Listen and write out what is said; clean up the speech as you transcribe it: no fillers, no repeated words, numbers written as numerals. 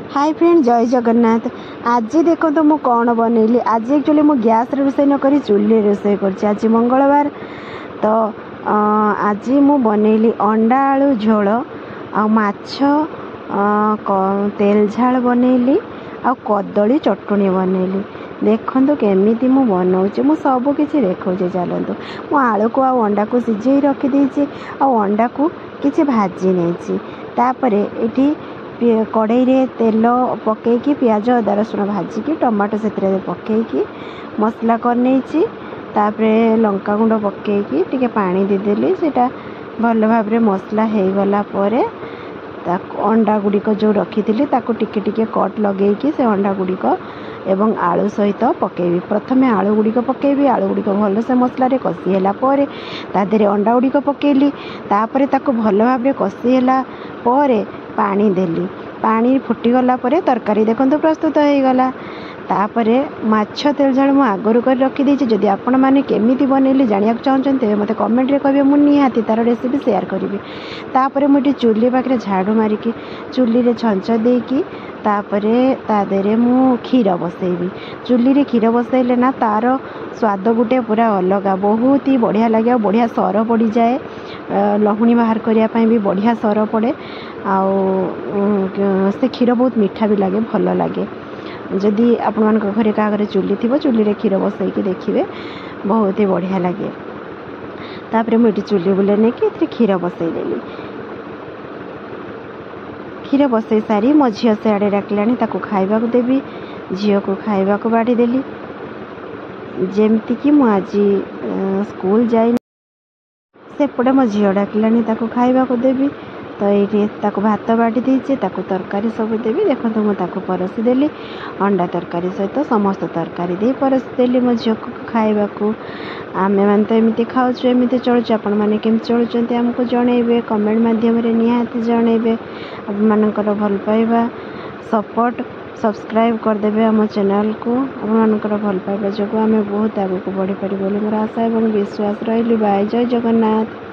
Hi friend, जय जगन्नाथ। आज देखो तो मु कौन बनैली। आज एक्चुअली मु गैस रोषे न करी चूल्हे रोषे कर। आज मंगलवार तो आज मु बनैली अंडा आलू झोल आ माछ तेल झाल बनैली आ कदली चटुनी बनैली। देखो केमी मु बनाऊँ मु सब किसी देखा चलतु। मु आलू को आ अंडा को सिझे रखी अंडा को किसी भाजी नहीं। तापर ये कड़ई रे तेल पकईकी पियाज अदा रसुण भाजिकी टमाटो से पकईकी मसला कर तापरे लंका गुंड पकईकी टिके पानी देदेली। सेटा भल भाव मसला हो गला परे अंडा गुड़िक जो रखी थी ताको टिके टिके कट लगेकी से अंडा गुड़िक एवं आलू सहित पकेबी। प्रथमे आलू गुड़िक पकेबी। आलू गुड़िक भल से मसला कषिला तादे अंडा गुड़िक पकेली। तापर ताको भल भाव कषिला पानी देली। पानी फुटीगला तरकारी देखो प्रस्तुत हो गला। तापरे माछ तेल झाल मु आगरू कर रखी देछि। जदि आपण माने केमिति बनैली जानिया चाहते मते कमेंट रे कहबे, मु निहाती तार रेसिपी शेयर करिवि। तापरे मुटी चुल्ली पाखरे झाड़ू मारिकी चुल्ली रे छंच देकी तापरे तादेरे मु क्षीर बसैबी। चुल्ली रे क्षीर बसैले ना तार स्वाद गुटे पूरा अलग, बहुत ही बढ़िया लगे। बढ़िया सर पड़ी जाए, लहुणी बाहर करिया पई भी बढ़िया सर पड़े। से क्षीर बहुत मीठा भी लगे, भल लगे। जदि आपण मान घरे क्या घरे चुल्ली थी चुल्ली रे क्षीर बसैकी देखिए, बहुत ही बढ़िया लगे। तापर मुझे चुल्ली बुले नहीं कि क्षीर बसईदेली। क्षीर बसई सारी मो झील से आड़े डाकिलानी ताको खाइबा को देवी। झील को खाइबा को बाड़ी देली। जेमती कि मु आज स्कूल जाई सेपटे मो झील डाकिलानी ताको खाइबा को देवी। तो ये भात बाटी देचे तरकारी सब देवी। देखो तो मुझे परसी देली अंडा तरकारी सहित समस्त तरकारी दे परसी देली मो झील को खाइबा को। आमे मान तो एमती खाऊँ, एमती चलुचे। आपण मैंने केमती चलुंट आमको जनइबे, कमेंट माध्यम निहाती जनइबे। आप मानकर भल पाइबा सपोर्ट सब्सक्राइब करदे आम चैनल को। आपंकर भल पाइबा जो आम बहुत आगू बढ़ी पार बोली मोर आशा और विश्वास रही। बाय, जय जगन्नाथ।